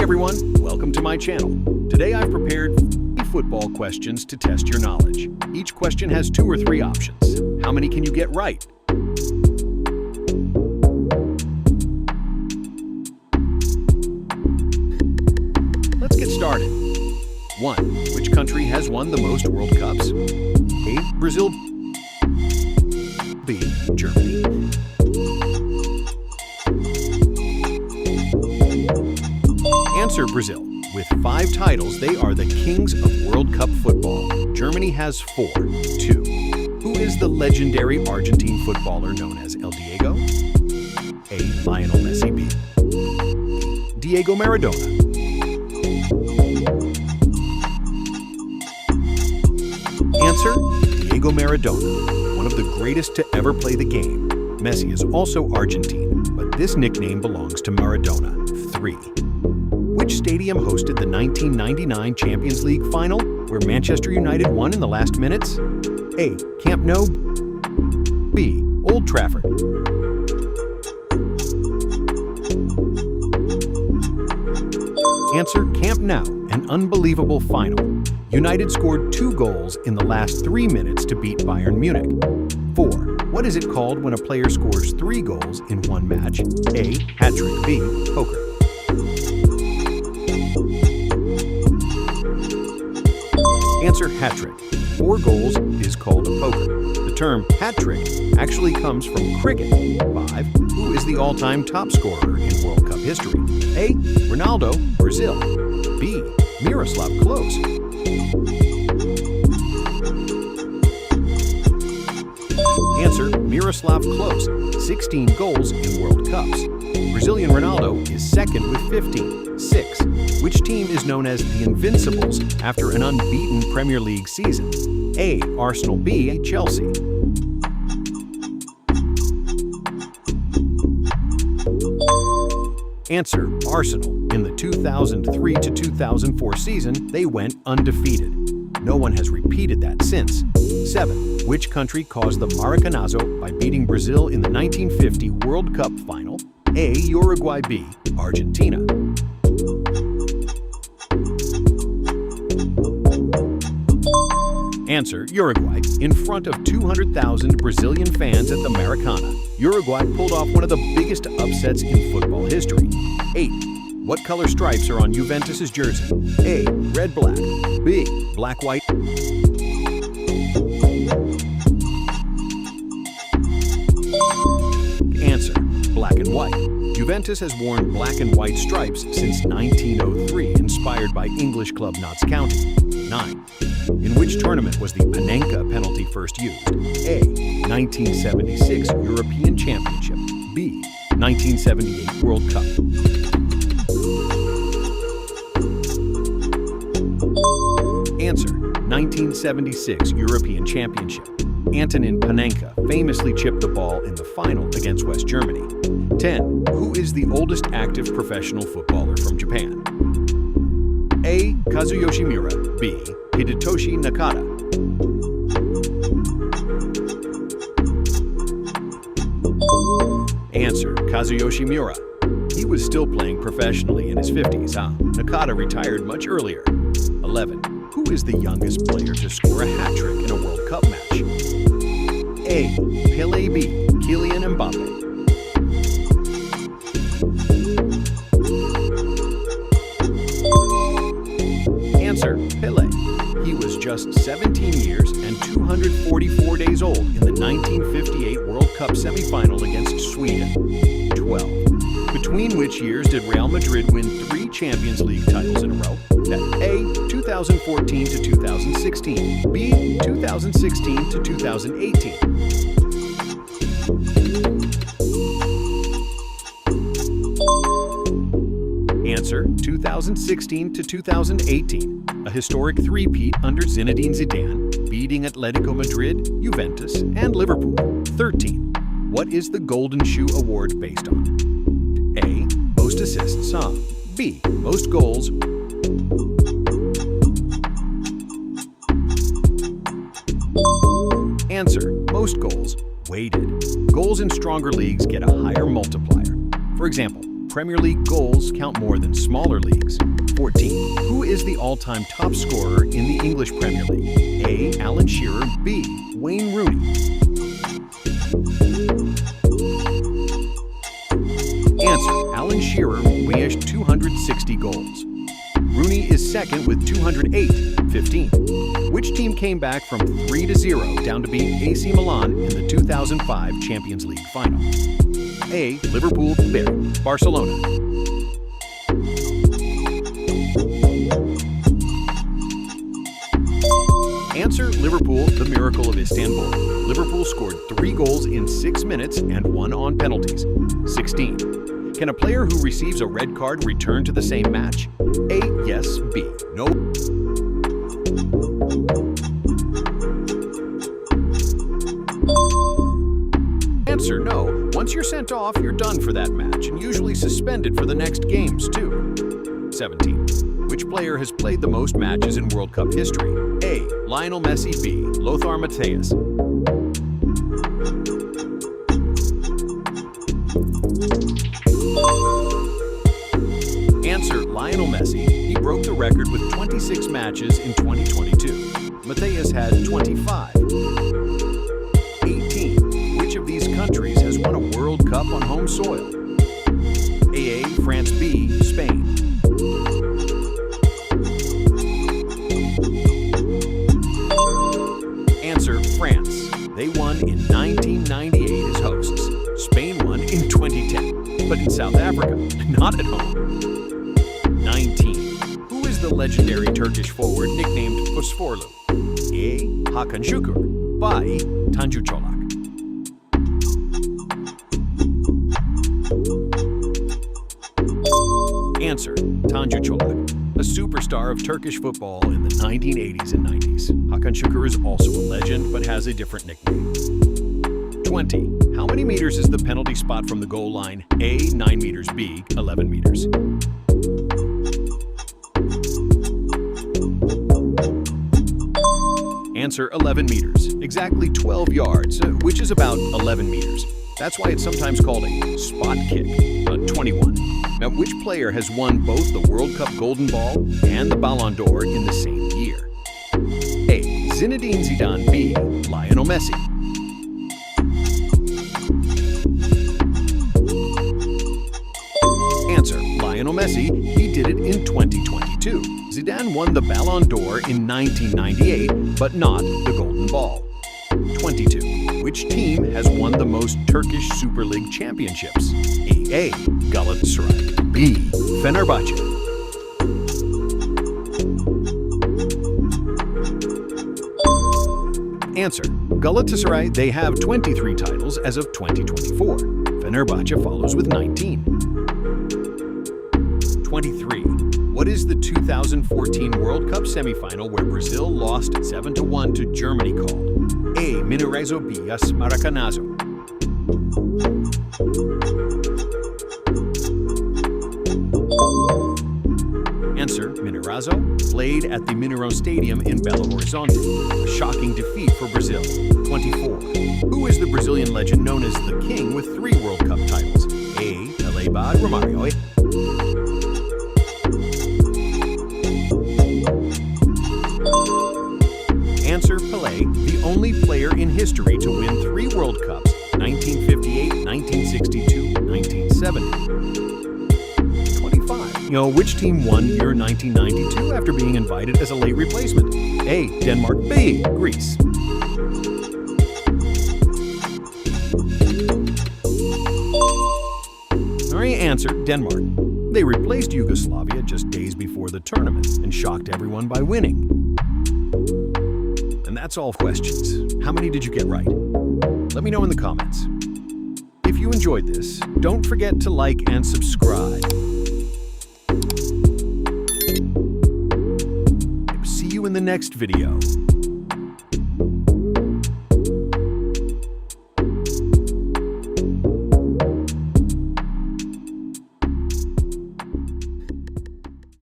everyone, welcome to my channel. Today I've prepared football questions to test your knowledge. Each question has 2 or 3 options. How many can you get right? Let's get started. 1. Which country has won the most World Cups? A. Brazil. B. Germany. Answer: Brazil. With 5 titles, they are the kings of World Cup football. Germany has 4. 2. Who is the legendary Argentine footballer known as El Diego? A. Lionel Messi. B. Diego Maradona. Answer: Diego Maradona, one of the greatest to ever play the game. Messi is also Argentine, but this nickname belongs to Maradona. 3. Which stadium hosted the 1999 Champions League final, where Manchester United won in the last minutes? A. Camp Nou. B. Old Trafford. Answer: Camp Nou, an unbelievable final. United scored 2 goals in the last 3 minutes to beat Bayern Munich. 4. What is it called when a player scores 3 goals in one match? A. Hat-trick. B. Poker. Answer: hat-trick. 4 goals is called a poker. The term hat-trick actually comes from cricket. 5. Who is the all-time top scorer in World Cup history? A. Ronaldo, Brazil. B. Miroslav Klose. Answer: Miroslav Klose, 16 goals in World Cups. Brazilian Ronaldo is second with 15. 6. Which team is known as the Invincibles after an unbeaten Premier League season? A. Arsenal. B. Chelsea. Answer: Arsenal. In the 2003-2004 season, they went undefeated. No one has repeated that since. 7. Which country caused the Maracanazo by beating Brazil in the 1950 World Cup final? A. Uruguay. B. Argentina. Answer: Uruguay. In front of 200,000 Brazilian fans at the Maracana, Uruguay pulled off one of the biggest upsets in football history. 8. What color stripes are on Juventus's jersey? A. Red, black. B. Black, white. Answer: black and white. Juventus has worn black and white stripes since 1903, inspired by English club Notts County. 9. In which tournament was the Panenka penalty first used? A. 1976 European Championship. B. 1978 World Cup. Answer: 1976 European Championship. Antonin Panenka famously chipped the ball in the final against West Germany. 10. Who is the oldest active professional footballer from Japan? A. Kazuyoshi Miura. B. Hidetoshi Nakata. Answer: Kazuyoshi Miura. He was still playing professionally in his 50s. Nakata retired much earlier. 11. Who is the youngest player to score a hat-trick in a World Cup match? A. Pelé. B. Kylian Mbappe. Answer: Pelé. He was just 17 years and 244 days old in the 1958 World Cup semifinal against Sweden. 12. Between which years did Real Madrid win 3 Champions League titles in a row? A. 2014 to 2016. B. 2016 to 2018. Answer: 2016 to 2018. A historic 3-peat under Zinedine Zidane, beating Atletico Madrid, Juventus, and Liverpool. 13. What is the Golden Shoe Award based on? A. Most assists. B. Most goals. Answer: most goals weighted. Goals in stronger leagues get a higher multiplier. For example, Premier League goals count more than smaller leagues? 14. Who is the all-time top scorer in the English Premier League? A. Alan Shearer. B. Wayne Rooney. Answer. Alan Shearer has 260 goals. Rooney is second with 208. 15. Which team came back from 3-0 down to beat AC Milan in the 2005 Champions League final? A. Liverpool. B. Barcelona. Answer. Liverpool, the Miracle of Istanbul. Liverpool scored 3 goals in 6 minutes and 1 on penalties. 16. Can a player who receives a red card return to the same match? A. Yes. B. No. Answer. No. Once you're sent off, you're done for that match and usually suspended for the next games, too. 17. Which player has played the most matches in World Cup history? A. Lionel Messi. B. Lothar Matthäus. Answer. Lionel Messi. He broke the record with 26 matches in 2022. Matthäus had 25. 18. Which of these countries has won a World Cup on home soil? A. France. B. Spain. Answer. France. They won in 1998 as hosts. Spain won in 2010, but in South Africa, not at home. 19. Who is the legendary Turkish forward nicknamed Fosforlu? A. Hakan Şükür. B. Tanju Çolak. Answer. Tanju Çolak, a superstar of Turkish football in the 1980s and 90s. Hakan Şükür is also a legend, but has a different nickname. 20. How many meters is the penalty spot from the goal line? A. 9 meters. B. 11 meters. Answer. 11 meters. Exactly 12 yards, which is about 11 meters. That's why it's sometimes called a spot kick. 21. Now, which player has won both the World Cup Golden Ball and the Ballon d'Or in the same year? A. Zinedine Zidane. B. Lionel Messi. Answer. Lionel Messi. He did it in 2022. Zidane won the Ballon d'Or in 1998, but not the Golden Ball. 22. Which team has won the most Turkish Super League championships? A. Galatasaray. B. Fenerbahçe. Answer. Galatasaray, they have 23 titles as of 2024. Fenerbahçe follows with 19. 23. What is the 2014 World Cup semifinal where Brazil lost 7-1 to Germany called? A. Mineirazo. B. Maracanazo. Answer. Mineirazo, played at the Mineirão Stadium in Belo Horizonte. A shocking defeat for Brazil. 24. Who is the Brazilian legend known as the King with 3 World Cup titles? A. Pelé. B. Romario. Answer. Pelé, the only player in history to win 3 World Cups, 1958, 1962, 1970. 25. Which team won Euro 1992 after being invited as a late replacement? A. Denmark. B. Greece. Alright, answer. Denmark. They replaced Yugoslavia just days before the tournament and shocked everyone by winning. And that's all questions. How many did you get right? Let me know in the comments. If you enjoyed this, don't forget to like and subscribe. See you in the next video.